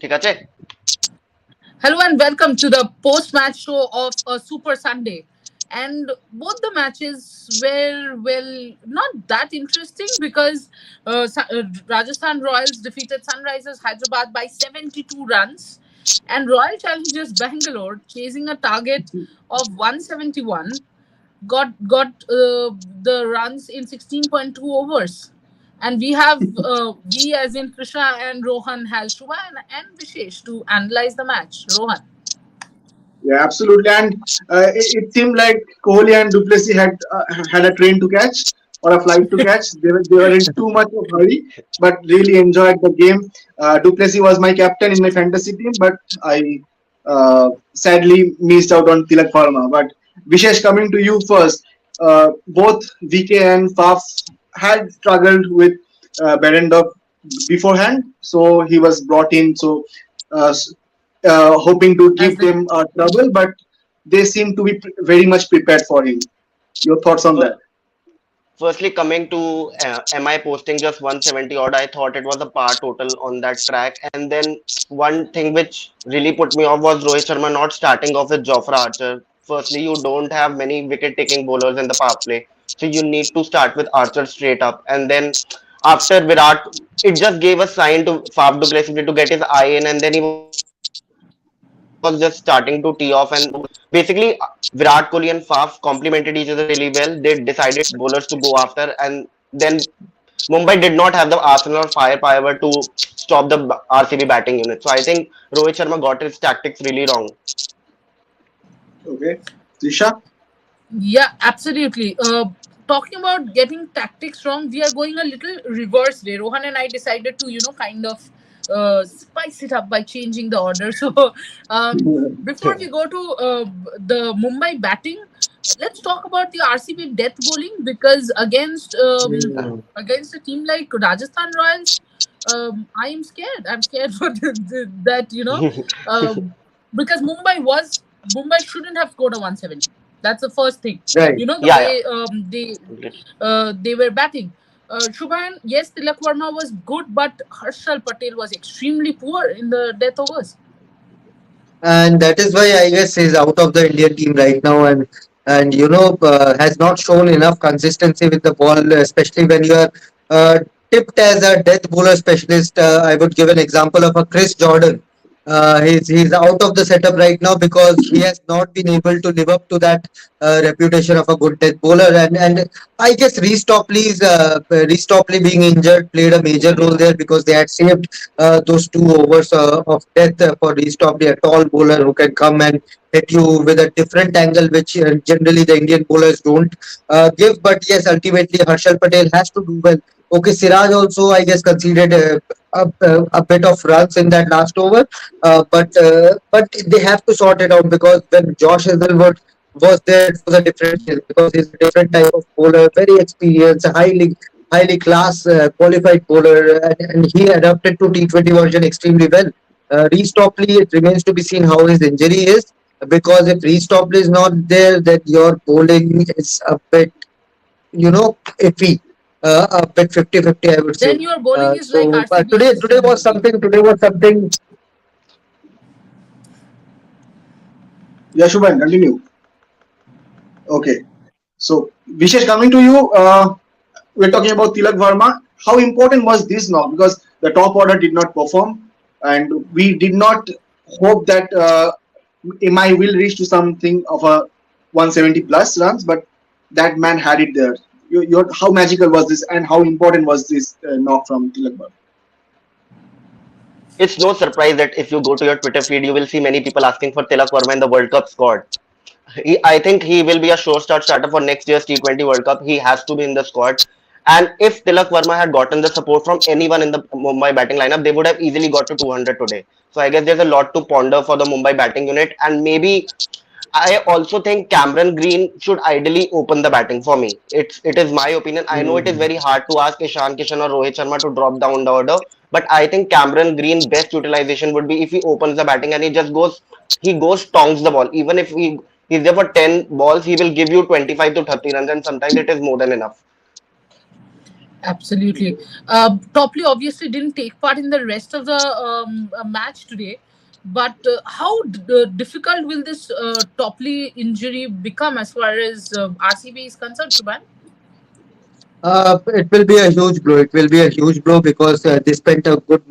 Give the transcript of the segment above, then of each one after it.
ঠিক আছে? Hello and welcome to the post-match show of a Super Sunday. And both the matches were, well, not that interesting because Rajasthan Royals defeated Sunrisers Hyderabad by 72 runs, and Royal Challengers Bangalore, chasing a target of 171, got the runs in 16.2 overs. And we as in Krisha and Rohan has Shubha and Vishesh to analyze the match. Rohan. Yeah, absolutely. And it seemed like Kohli and Duplessis had a train to catch or a flight to catch. They were in too much of hurry, but really enjoyed the game. Duplessis was my captain in my fantasy team, but I sadly missed out on Tilak Verma. But Vishesh, coming to you first, both VK and Faf had struggled with Berendorf beforehand, so he was brought in. So uh, hoping to As give the them trouble, but they seem to be very much prepared for him. Your thoughts on that? Fir- Firstly, coming to MI posting just 170 odd, I thought it was a par total on that track. And then one thing which really put me off was Rohit Sharma not starting off with Jofra Archer. Firstly, you don't have many wicket-taking bowlers in the power play, so you need to start with Archer straight up. And then after Virat, it just gave a sign to Faf du Plessis to get his eye in, and then he was just starting to tee off. And basically, Virat Kohli and Faf complemented each other really well. They decided which bowlers to go after, and then Mumbai did not have the arsenal or firepower to stop the RCB batting unit. So I think Rohit Sharma got his tactics really wrong. Okay, Trisha. Yeah, absolutely. Talking about getting tactics wrong, we are going a little reverse way. Rohan and I decided to, kind of spice it up by changing the order. So, um, before we go to the Mumbai batting, let's talk about the RCB death bowling because against a team like Rajasthan Royals, I am scared. I'm scared for that, because Mumbai shouldn't have scored a 170. That's the first thing. Right. The Yeah, yeah. way they were batting. Shubhan, yes, Tilak Verma was good, but Harshal Patel was extremely poor in the death overs. And that is why I guess he's out of the Indian team right now, and has not shown enough consistency with the ball, especially when you are tipped as a death bowler specialist. I would give an example of a Chris Jordan. He's out of the setup right now because he has not been able to live up to that reputation of a good death bowler, and I guess Reece Topley being injured played a major role there because they had saved those 2 overs of death for Restoply, a tall bowler who can come and hit you with a different angle, which generally the Indian bowlers don't give. But yes, ultimately Harshal Patel has to do well. Okay, Siraj also, I guess, conceded a bit of runs in that last over, but they have to sort it out because when Josh Hazelwood was there, it was a different case because he's a different type of bowler, very experienced, highly class qualified bowler, and he adapted to T20 version extremely well. Reece Topley, it remains to be seen how his injury is because if Reece Topley is not there, then your bowling is a bit, iffy. A bit 50-50, I would say. Then your bowling is like So RCB's today was bowling. something. Today was something. Yeah, Shubhan, continue. Okay, so Vishesh, coming to you, we're talking about Tilak Verma. How important was this now? Because the top order did not perform, and we did not hope that MI will reach to something of a 170 plus runs, but that man had it there. How magical was this, and how important was this knock from Tilak Verma? It's no surprise that if you go to your Twitter feed, you will see many people asking for Tilak Verma in the World Cup squad. I think he will be a sure starter for next year's T20 World Cup. He has to be in the squad. And if Tilak Verma had gotten the support from anyone in the Mumbai batting lineup, they would have easily got to 200 today. So I guess there's a lot to ponder for the Mumbai batting unit. And maybe I also think Cameron Green should ideally open the batting for me. It is my opinion. I know it is very hard to ask Ishan Kishan or Rohit Sharma to drop down the order, but I think Cameron Green best utilization would be if he opens the batting and he goes tongs the ball. Even if he's there for 10 balls, he will give you 25 to 30 runs, and sometimes it is more than enough. Absolutely. Topley obviously didn't take part in the rest of the match today. But how difficult will this Topley injury become as far as RCB is concerned, Shubhan? It will be a huge blow. It will be a huge blow because they spent a good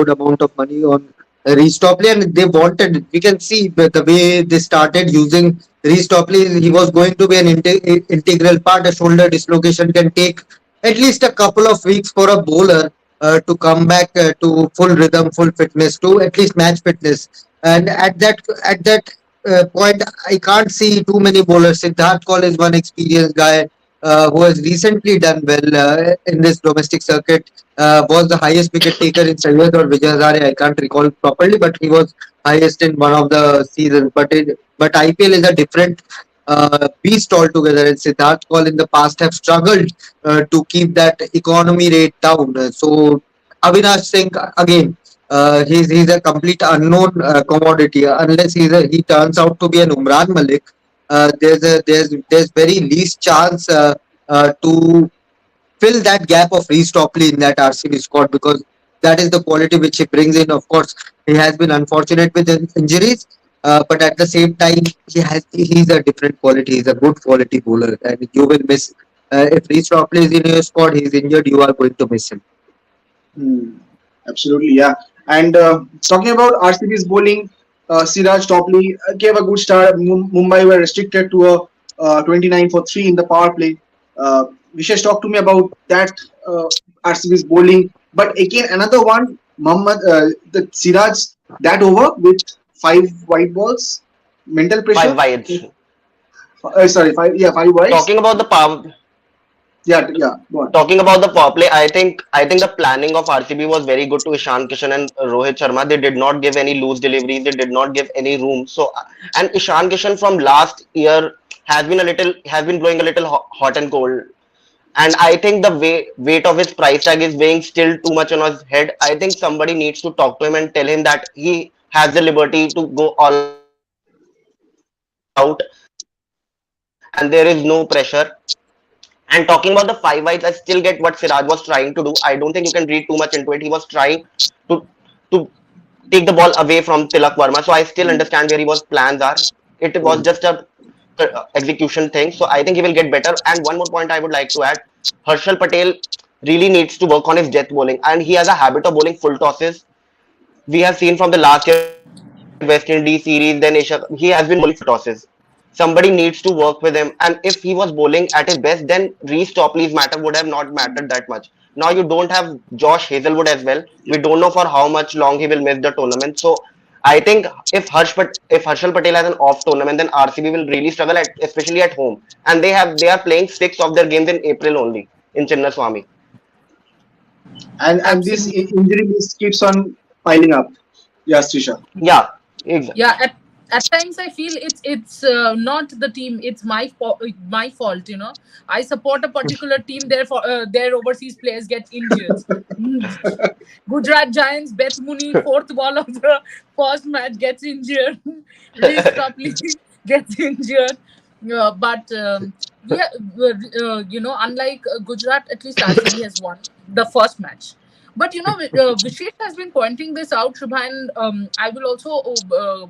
amount of money on Reece Topley, and they wanted. We can see the way they started using Reece Topley. He was going to be an integral part. A shoulder dislocation can take at least a couple of weeks for a bowler to come back to full rhythm, full fitness, to at least match fitness. And at that point, I can't see too many bowlers. Siddharth Kaul is one experienced guy who has recently done well in this domestic circuit, was the highest wicket taker in Sayyid or Vijay Hazare. I can't recall properly, but he was highest in one of the seasons. But IPL is a different beast altogether, and Siddharth Kaul in the past have struggled to keep that economy rate down. So Avinash Singh again. He's a complete unknown commodity unless he turns out to be an Umran Malik. There's very least chance to fill that gap of Reece Topley in that RCB squad, because that is the quality which he brings in. Of course, he has been unfortunate with injuries, but at the same time, he's a different quality. He's a good quality bowler, and you will miss if Reece Topley is in your squad. He's injured. You are going to miss him. Hmm. Absolutely, yeah. And talking about RCB's bowling, Siraj Topley gave a good start. Mumbai were restricted to a 29 for 3 in the power play. Vishesh, talk to me about that RCB's bowling. But again, another one, Mohammad, the Siraj, that over with 5 white balls, mental pressure. 5 wides. Sorry, five wides. Talking about the power, Yeah, go on. Talking about the power play, I think the planning of RCB was very good to Ishan Kishan and Rohit Sharma. They did not give any loose deliveries. They did not give any room. So, and Ishan Kishan from last year has been blowing a little hot and cold. And I think the weight of his price tag is weighing still too much on his head. I think somebody needs to talk to him and tell him that he has the liberty to go all out, and there is no pressure. And talking about the 5 wides, I still get what Siraj was trying to do. I don't think you can read too much into it. He was trying to to take the ball away from Tilak Varma. So I still understand where he was plans are. It was just a execution thing. So I think he will get better. And one more point I would like to add: Harshal Patel really needs to work on his death bowling, and he has a habit of bowling full tosses. We have seen from the last year West Indies series, then Asia, he has been bowling full tosses. Somebody needs to work with him, and if he was bowling at his best, then Reece Topley's matter would have not mattered that much. Now you don't have Josh Hazelwood as well. We don't know for how much long he will miss the tournament. So I think if Harshal Patel has an off tournament, then RCB will really struggle at, especially at home. And they are playing 6 of their games in April only in Chinnaswamy. And this Absolutely. injury list keeps on piling up. Yes, Trisha. Yeah, exactly. Yeah, at times I feel it's not the team, it's my fault, I support a particular team, therefore their overseas players get injured. Gujarat Giants, Beth Mooney, fourth ball of the first match gets injured. Reece Topley gets injured. But yeah, unlike Gujarat, at least RCB has won the first match. But Vishesh has been pointing this out, Shubha, and I will also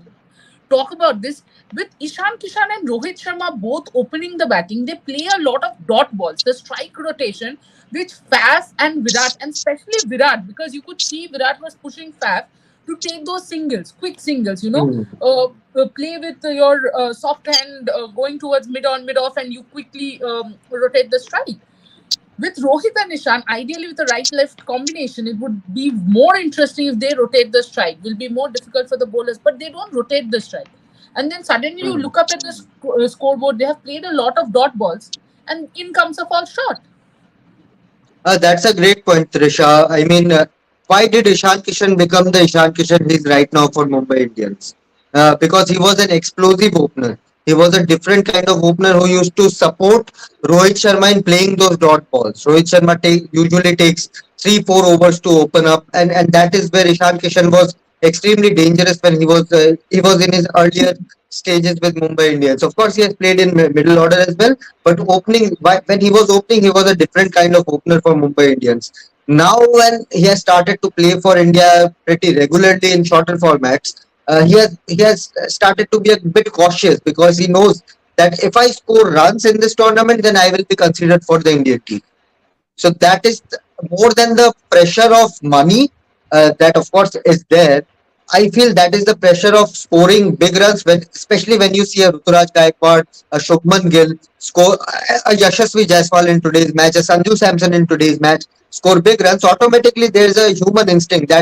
talk about this. With Ishan Kishan and Rohit Sharma both opening the batting, they play a lot of dot balls, the strike rotation, which Faf and Virat, and especially Virat, because you could see Virat was pushing Faf to take those singles, quick singles, play with your soft hand going towards mid on, mid off, and you quickly rotate the strike. With Rohit and Ishan, ideally with a right left combination, it would be more interesting if they rotate the strike. Will be more difficult for the bowlers, but they don't rotate the strike. And then suddenly you look up at the scoreboard, they have played a lot of dot balls, and in comes a fall shot. That's a great point, Trisha. I mean, why did Ishan Kishan become the Ishan Kishan he's right now for Mumbai Indians? Because he was an explosive opener. He was a different kind of opener who used to support Rohit Sharma in playing those dot balls. Rohit Sharma usually takes 3-4 overs to open up, and that is where Ishan Kishan was extremely dangerous when he was in his earlier stages with Mumbai Indians. Of course, he has played in middle order as well, but when he was opening, he was a different kind of opener for Mumbai Indians. Now, when he has started to play for India pretty regularly in shorter formats, he has started to be a bit cautious because he knows that if I score runs in this tournament, then I will be considered for the Indian team. So that is more than the pressure of money that of course is there. I feel that is the pressure of scoring big runs, especially when you see a Ruturaj Gaikwad, a Shubman Gill score, a Yashasvi Jaiswal in today's match, a Sanju Samson in today's match score big runs. Automatically, there is a human instinct.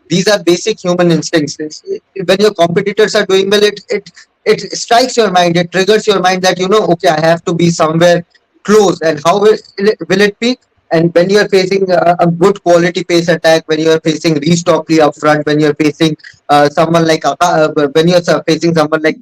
These are basic human instincts. When your competitors are doing well, it strikes your mind. It triggers your mind that okay, I have to be somewhere close. And how will it be? And when you are facing a good quality pace attack, when you are facing Reece Stockley up front, when you are facing someone like when you are facing someone like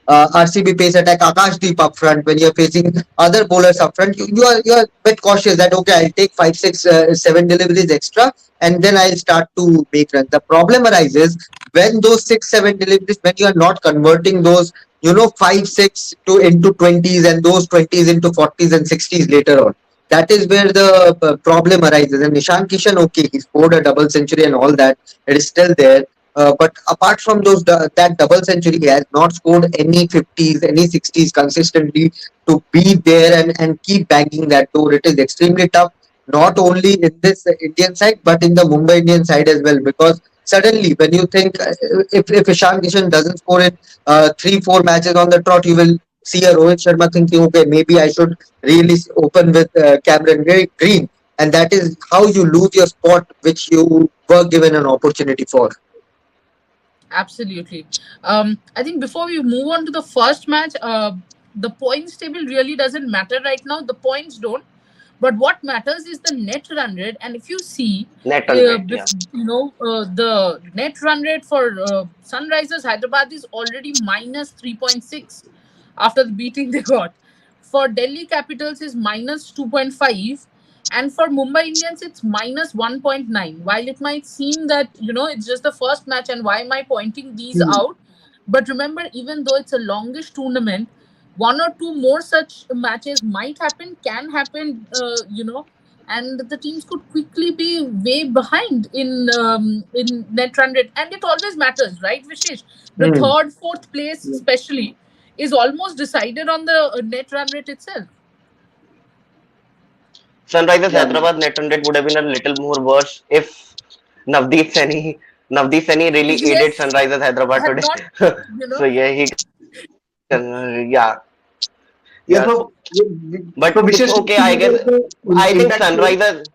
RCB pace attack Akashdeep up front, when you are facing other bowlers up front, you are a bit cautious that okay, I'll take 5, 6, 7 deliveries extra, and then I'll start to make runs. The problem arises when those 6, 7 deliveries, when you are not converting those 5, 6 to into 20s, and those 20s into 40s and 60s later on. That is where the problem arises. And Nishan Kishan, okay, he scored a double century and all that. It is still there. But apart from that double century, he has not scored any 50s, any 60s consistently to be there and keep banging that door. It is extremely tough, not only in this Indian side, but in the Mumbai Indian side as well. Because suddenly, when you think if Ishan Kishan doesn't score in 3, 4 matches on the trot, you will see a Rohit Sharma thinking, okay, maybe I should really open with Cameron Green, and that is how you lose your spot, which you were given an opportunity for. Absolutely. I think before we move on to the first match, the points table really doesn't matter right now. The points don't. But what matters is the net run rate. And if you see, Net run rate, yeah. the net run rate for Sunrisers Hyderabad is already minus 3.6 after the beating they got. For Delhi Capitals is minus 2.5, and for Mumbai Indians it's minus 1.9. While it might seem that it's just the first match, and why am I pointing these Hmm. out? But remember, even though it's a longish tournament, one or two more such matches might happen, can happen, and the teams could quickly be way behind in net run rate, and it always matters, right, Vishesh? The Hmm. third, fourth place, especially, is almost decided on the net run rate itself. Sunrisers Yeah. Hyderabad net run rate would have been a little more worse if Navdeep Saini Navdeep Saini really aided Yes, Sunrisers Hyderabad had today. not, you So know. yeah, he yeah, Yeah. yeah. So So but it's Vishesh, okay, I guess. I think impact player. Sunrisers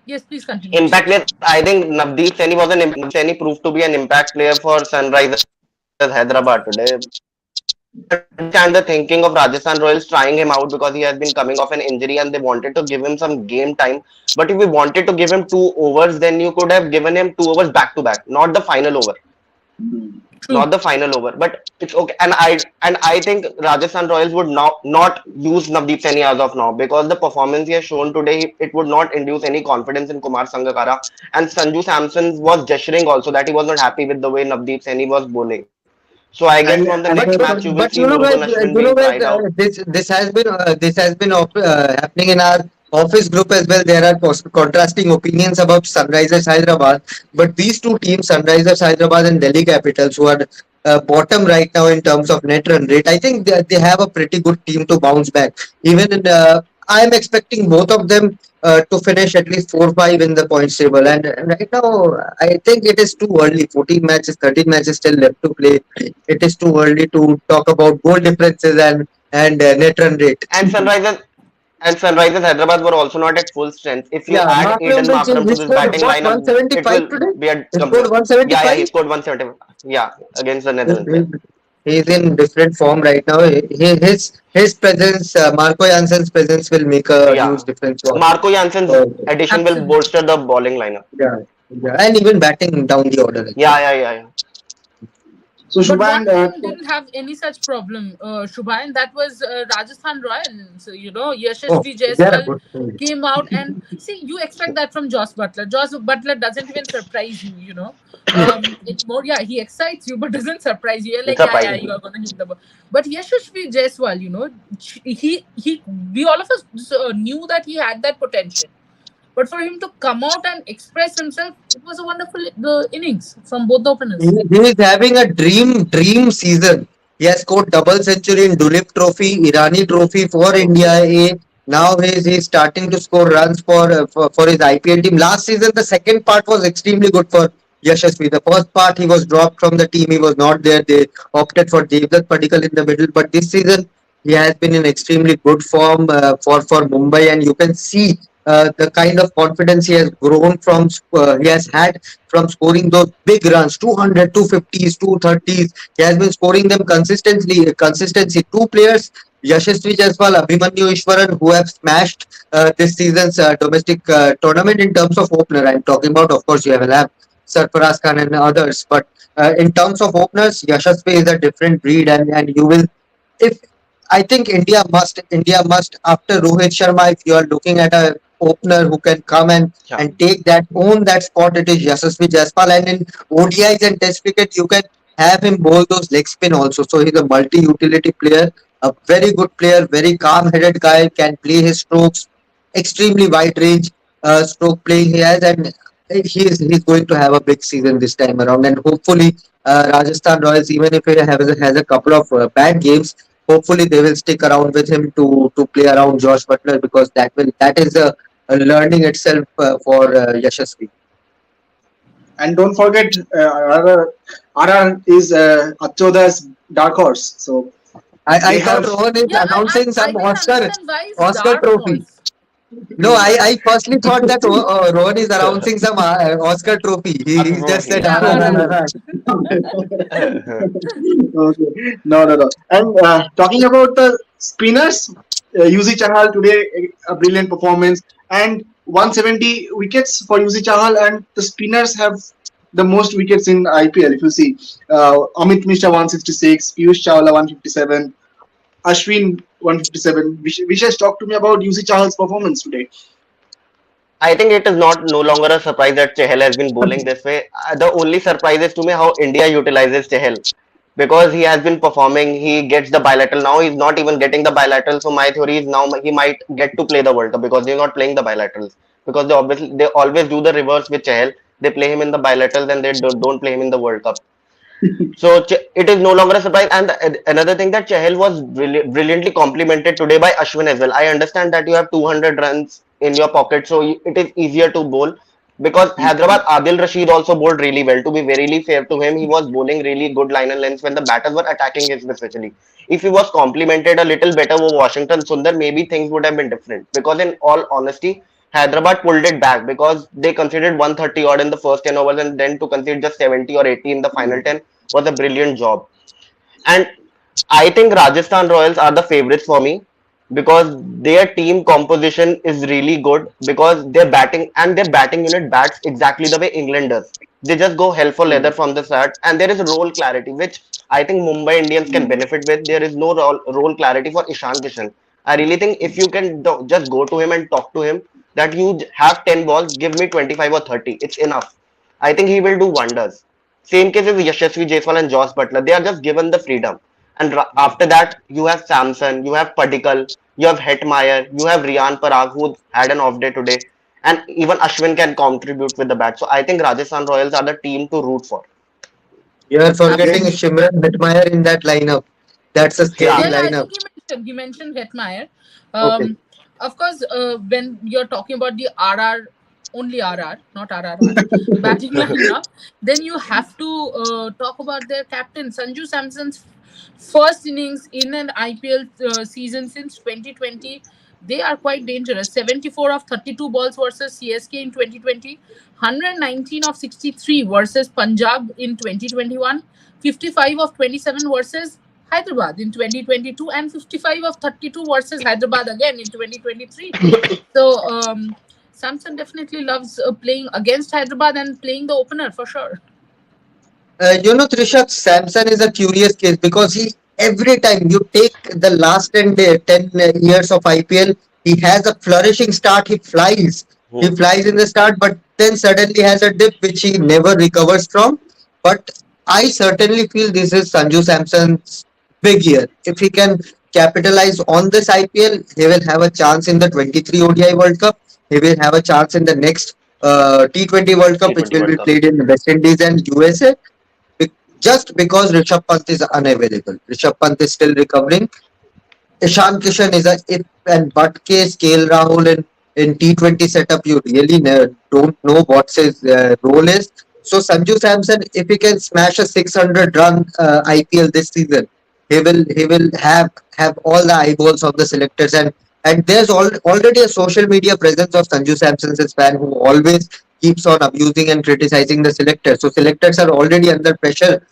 Yes, please continue, impact Vishesh. players. I think Navdeep Saini proved to be an impact player for Sunrisers Hyderabad today. I understand the thinking of Rajasthan Royals trying him out because he has been coming off an injury and they wanted to give him some game time. But if we wanted to give him 2 overs, then you could have given him 2 overs back to back, not the final over. Hmm. True. Not the final over, but it's okay. And I think Rajasthan Royals would not use Navdeep Saini as of now because the performance he has shown today, it would not induce any confidence in Kumar Sangakkara. And Sanju Samson was gesturing also that he was not happy with the way Navdeep Saini was bowling. So I guess from And the next and But match but you will but see Murugan Ashwin being tried out. this has been happening in our office group as well. There are contrasting opinions about Sunrisers Hyderabad, but these two teams, Sunrisers Hyderabad and Delhi Capitals, who are bottom right now in terms of net run rate, I think they have a pretty good team to bounce back. Even I am expecting both of them to finish at least 4, 5 in the points table. And right now, I think it is too early. 14 matches, 13 matches still left to play. It is too early to talk about goal differences and net run rate. And Sunrisers Hyderabad were also not at full strength. If you Yeah, add Markram Aiden will change. Markram He to this scored batting what, lineup, it 175 will today? be a He scored complete. Yeah, 175. he scored 170. Yeah, against the Netherlands. Yeah, He's in different form right now. His presence, Marco Jansen's presence, will make a huge yeah. difference Marco Jansen's for addition will Absolutely. bolster the bowling lineup. yeah, yeah, and even batting down the order as well. Yeah, yeah, yeah, yeah. So But Shubha one and team didn't have any such problem, Shubha, and that was Rajasthan Royals. You know, Oh, Yashasvi they're a Jaiswal good team. came out, and see, you expect that from Joss Butler. Joss Butler doesn't even surprise you, you know. Anymore, yeah, he excites you, but doesn't surprise you. You're It's like, yeah, yeah, surprising. you are gonna hit the ball. But Yashasvi Jaiswal, you know, we all of us knew that he had that potential. But for him to come out and express himself, it was a wonderful innings from both the openers. He is having a dream season. He has scored double century in Dulip Trophy, Irani Trophy for India A. Now he's starting to score runs for his IPL team. Last season, the second part was extremely good for Yashasvi. The first part, he was dropped from the team. He was not there. They opted for Devdutt Padikkal in the middle. But this season, he has been in extremely good form for Mumbai. And you can see the kind of confidence he has grown from, he has had from scoring those big runs, 200, 250s, 230s. He has been scoring them consistency. Two players, Yashasvi Jaiswal, Abhimanyu Ishwaran, who have smashed this season's domestic tournament in terms of opener. I'm talking about, of course, you will have Sarfaraz Khan and others, but in terms of openers, Yashasvi is a different breed, and you will if I think India must after Rohit Sharma, if you are looking at a opener who can come Yeah. and take that own that spot, it is Yashasvi Jaiswal. And in ODIs and Test cricket, you can have him bowl those leg spin also. So he's a multi-utility player, a very good player, very calm-headed guy, can play his strokes, extremely wide range stroke playing he has, and he's going to have a big season this time around. And hopefully, Rajasthan Royals, even if he has a couple of bad games, hopefully they will stick around with him to play around Josh Butler, because that is a learning itself for Yashasvi. and don't forget RR is Achoda's dark horse. So I they thought have Rohan is Yeah, announcing I some didn't understand why it's Oscar dark trophy. horse. No, I firstly thought that Rohan is announcing some Oscar trophy. A He just said trophy. Yeah, RRR. okay. No, no, no. And talking about the spinners, UZ Chahal today, a brilliant performance and 170 wickets for UZ Chahal, and the spinners have the most wickets in IPL. If you see, Amit Mishra 166, Piyush Chawla 157, Ashwin 157. Vishesh, talk to me about UZ Chahal's performance today. I think it is not no longer a surprise that Chahal has been bowling this way. The only surprise is to me how India utilizes Chahal because he has been performing. He gets the bilateral now. He's not even getting the bilateral. So my theory is now he might get to play the World Cup because they're not playing the bilaterals because they always do the reverse with Chahal. They play him in the bilaterals and they don't play him in the World Cup. So it is no longer a surprise. And another thing that Chahal was brilliantly complimented today by Ashwin as well. I understand that you have 200 runs in your pocket, so it is easier to bowl. Because Hyderabad, Adil Rashid also bowled really well. To be very fair to him, he was bowling really good line and lengths when the batters were attacking him especially. If he was complimented a little better with Washington Sundar, maybe things would have been different. Because in all honesty, Hyderabad pulled it back because they conceded 130 odd in the first 10 overs and then to concede just 70 or 80 in the final 10 was a brilliant job. And I think Rajasthan Royals are the favorites for me because their team composition is really good because their batting unit bats exactly the way England does. They just go hell for leather from the start, and there is role clarity, which I think Mumbai Indians can benefit with. There is no role clarity for Ishan Kishan. I really think if you can just go to him and talk to him that you have 10 balls, give me 25 or 30. It's enough. I think he will do wonders. Same case with Yashasvi Jaiswal and Josh Butler. They are just given the freedom. And after that, you have Samson, you have Padikkal, you have Hetmeyer, you have Riyan Parag, who had an off day today. And even Ashwin can contribute with the bat. So I think Rajasthan Royals are the team to root for. You are forgetting Great. Absolutely. Shimran Hetmeyer in that lineup. That's a scary Yeah, Yeah. yeah. I lineup. think he mentioned Hetmeyer. Okay. Of course, when you're talking about the RR, only RR, not RRR, batting lineup, then you have to talk about their captain Sanju Samson's first innings in an IPL season since 2020. They are quite dangerous. 74 of 32 balls versus CSK in 2020, 119 of 63 versus Punjab in 2021, 55 of 27 versus Hyderabad in 2022, and 55 of 32 versus Hyderabad again in 2023. So Samson definitely loves playing against Hyderabad and playing the opener for sure. Trisha, Samson is a curious case because he every time you take the last 10 years of IPL, he has a flourishing start. He Hmm. flies in the start, but then suddenly has a dip which he never recovers from. But I certainly feel this is Sanju Samson's big year. If he can capitalize on this IPL, he will have a chance in the 23 ODI World Cup. He will have a chance in the next T20 World Cup, which T20 will be World Cup. played in West Indies and USA just because Rishabh Pant is unavailable. Rishabh Pant is still recovering. Ishan Kishan is a if and but case. KL Rahul in T20 setup, you really don't know what his role is. So Sanju Samson, if he can smash a 600 run IPL this season, he will have all the eyeballs of the selectors, and there's already a social media presence of Sanju Samson's fan who always keeps on abusing and criticizing the selectors. So selectors are already under pressure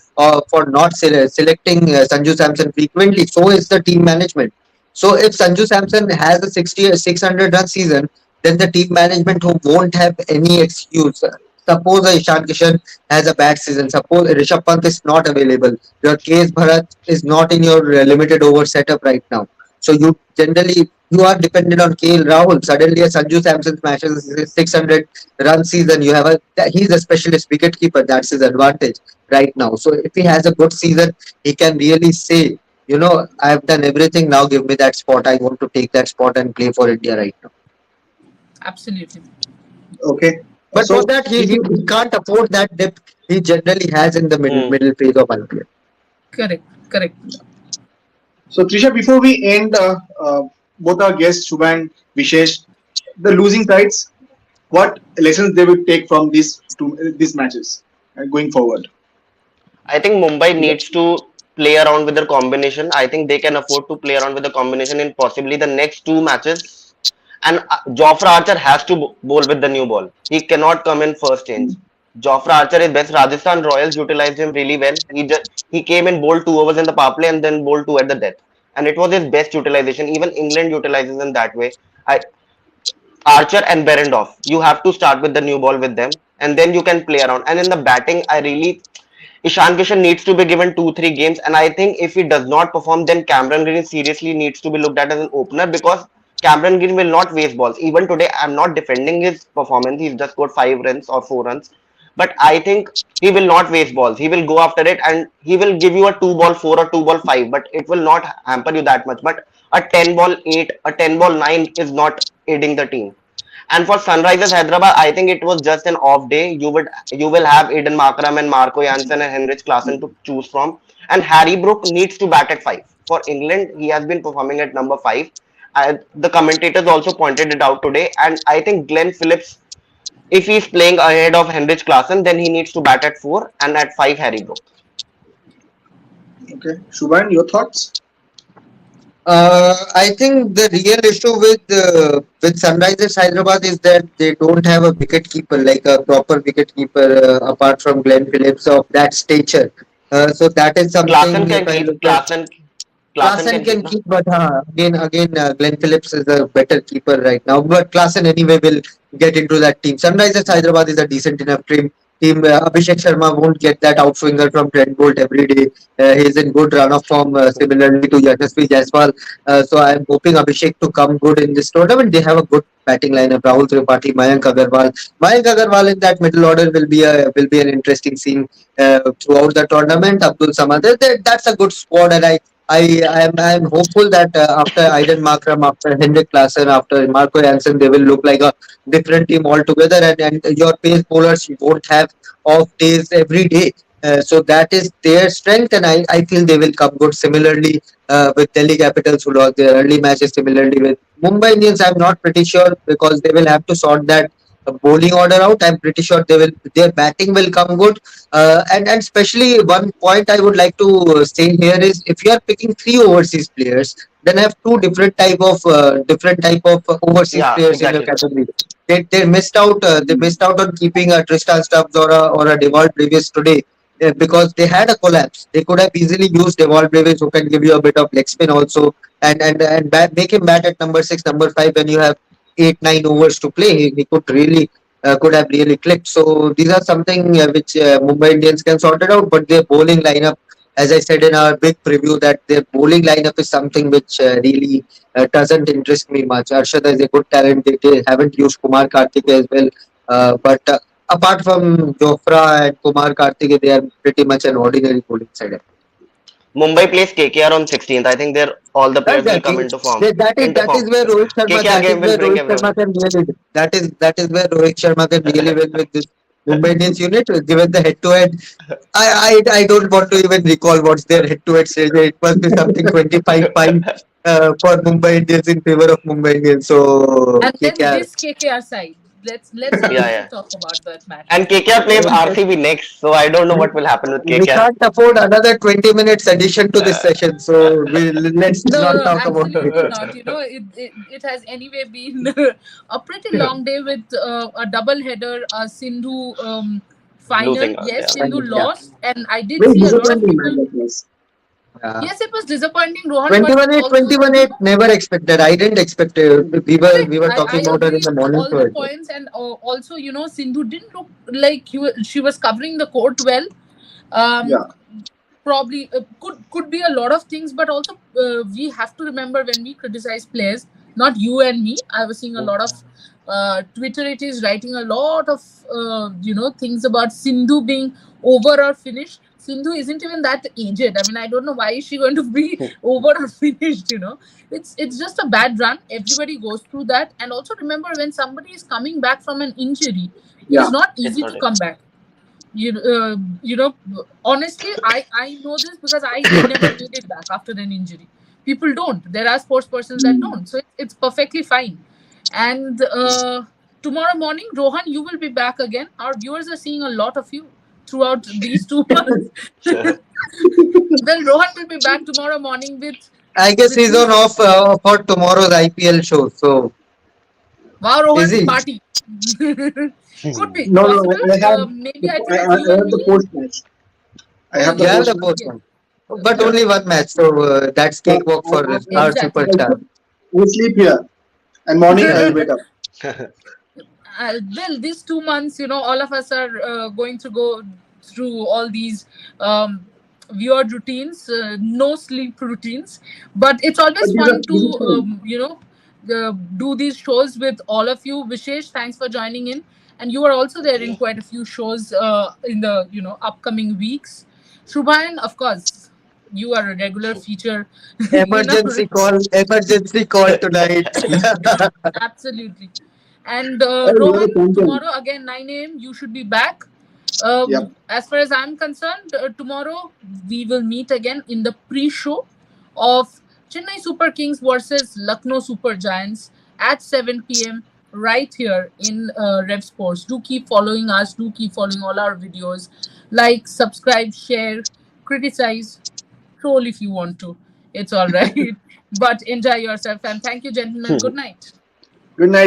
for not selecting Sanju Samson frequently. So is the team management. So if Sanju Samson has a 60 or 600 run season, then the team management who won't have any excuse. Suppose Ishan Kishan has a bad season. Suppose Rishabh Pant is not available. Your case Bharat is not in your limited over setup right now. So you are dependent on KL Rahul. Suddenly a Sanju Samson smashes a 600 run season. He's a specialist wicket keeper. That's his advantage right now. So if he has a good season, he can really say, I've done everything. Now give me that spot. I want to take that spot and play for India right now. Absolutely. Okay. But for So, that, he can't afford that dip he generally has in the Hmm. middle phase of IPL. Correct. Correct. so Trisha, before we end, both our guests, Shubha and Vishesh, the losing sides, what lessons they will take from these matches going forward? I think Mumbai needs to play around with their combination. I think they can afford to play around with the combination in possibly the next two matches. And Jofra Archer has to bowl with the new ball. He cannot come in first change. Jofra Archer is best. Rajasthan Royals utilized him really well. He came in, bowled 2 overs in the power play and then bowled two at the death. And it was his best utilization. Even England utilizes him that way. I Archer and Behrendorff, you have to start with the new ball with them, and then you can play around. And in the batting, Ishan Kishan needs to be given 2 3 games, and I think if he does not perform, then Cameron Green seriously needs to be looked at as an opener because Cameron Green will not waste balls. Even today, I'm not defending his performance. He's just got 5 runs or 4 runs, but I think he will not waste balls. He will go after it, and he will give you a 2 ball 4 or 2 ball 5, but it will not hamper you that much. But a 10 ball 8, a 10 ball 9 is not aiding the team. And for Sunrisers Hyderabad, I think it was just an off day. You will have Aiden Markram and Marco Jansen and Henrich Klassen to choose from. And Harry Brook needs to bat at 5. For England, he has been performing at number 5. The commentators also pointed it out today. And I think Glenn Phillips, if he's playing ahead of Henrich Klassen, then he needs to bat at 4 and at 5 Harry Brook. Okay, Shubha, your thoughts? I think the real issue with Sunrisers Hyderabad is that they don't have a wicket keeper, like a proper wicket keeper, apart from Glenn Phillips of that stature. So that is Klassen something. If can I keep. look at Klassen Klassen can keep, can no? keep, but again, Glenn Phillips is a better keeper right now. But Klassen anyway will get into that team. Sunrisers Hyderabad is a decent enough team. Abhishek Sharma won't get that outswinger from Trent Bolt every day. He's in good run of form, similarly to Yashasvi Jaiswal. So I'm hoping Abhishek to come good in this tournament. They have a good batting lineup: Rahul Tripathi, Mayank Agarwal. Mayank Agarwal in that middle order will be an interesting scene throughout the tournament. Abdul Samad, that's a good squad, and I am hopeful that after Aiden Markram, after Henrik Klassen, after Marco Jansen, they will look like a different team altogether. And your pace bowlers won't have off days every day. So that is their strength, and I feel they will come good. Similarly, with Delhi Capitals, who lost their early matches. Similarly, with Mumbai Indians, I'm not pretty sure because they will have to sort that bowling order out. I'm pretty sure their batting will come good. And especially one point I would like to say here is if you are picking three overseas players, then have two different type of overseas Yeah, players in your exactly. category. They missed out on keeping a Tristan Stubbs or a Devon Davis today. Because they had a collapse, they could have easily used Devon Davis, who can give you a bit of leg spin also, and make him bat at number 6, number 5 when you have 8 9 overs to play. He could really could have really clicked. So these are something which Mumbai Indians can sort it out. But their bowling lineup, as I said in our big preview, that their bowling lineup is something which really doesn't interest me much. Arshada is a good talent. They haven't used Kumar Karthik as well. But apart from Jofra and Kumar Karthik, they are pretty much an ordinary bowling side. Mumbai plays KKR on 16th. I think they're all the players will come Exactly. into form. That Into is form. where Rohit Sharma KKR that is game will where bring Rohit everyone. Sharma can really that is where Rohit Sharma can really win with this Mumbai Indians unit. Given the head to head, I don't want to even recall what's their head to head stage. It must be something 25-5 for Mumbai Indians in favor of Mumbai Indians. So And then KKR. this KKR side. Let's Yeah, also yeah. talk about that match. And KKR plays And, RCB next, so I don't know what will happen with we KKR. can't afford another 20 minutes addition to this session. So let's No, not no, talk about absolutely it. not. It has anyway been a pretty long day with a double header, a Sindhu final. Losing out, Yes, yeah. Sindhu Yeah. lost, and I did Very see a lot of disappointing match people. that was. Yeah. Yes, it was disappointing, Rohan, but 21-8, also 21-8, never expected. I didn't expect it. We correct. were I talking about her agree in the with morning all show the as well. points, and also Sindhu didn't look like she was covering the court well. Um, Yeah, Probably could be a lot of things, but also we have to remember when we criticize players, not you and me. I was seeing a lot of Twitter, it is writing a lot of things about Sindhu being over or finished. Sindhu isn't even that aged. I mean, I don't know why is she going to be over or finished. It's just a bad run. Everybody goes through that. And also remember, when somebody is coming back from an injury, it is yeah. not It's easy not to it. come back. You know honestly, I know this because I never made it back after an injury. People don't. There are sports persons that Mm. don't, so it's perfectly fine. And tomorrow morning, Rohan, you will be back again. Our viewers are seeing a lot of you throughout these 2 months. Well, Rohan will be back tomorrow morning I guess with he's on his off for tomorrow's IPL show. So wow, is Rohan he? party. Could be No, no, possible. Maybe I think it's you I and have the me. post match. I Oh have the You have post the yes, match. post yes. one, but Yeah, only one match. So that's but cakewalk for our Exactly. superstar. I will sleep here, and morning I will wake up. Well, these 2 months, all of us are going to go through all these um, weird routines, no sleep routines. But it's But always fun to, this is fun. do these shows with all of you. Vishesh, thanks for joining in. And you are also there in quite a few shows in the, upcoming weeks. Shubhayan, of course, you are a regular feature in our. Emergency call tonight. Absolutely. And Oh, you are the Rohan, champion. tomorrow again 9 a.m. You should be back. Yep. As far as I'm concerned, tomorrow we will meet again in the pre-show of Chennai Super Kings versus Lucknow Super Giants at 7 p.m. right here in Rev Sports. Do keep following us. Do keep following all our videos. Like, subscribe, share, criticize, troll if you want to. It's all right. But enjoy yourself and thank you, gentlemen. Good night. Good night.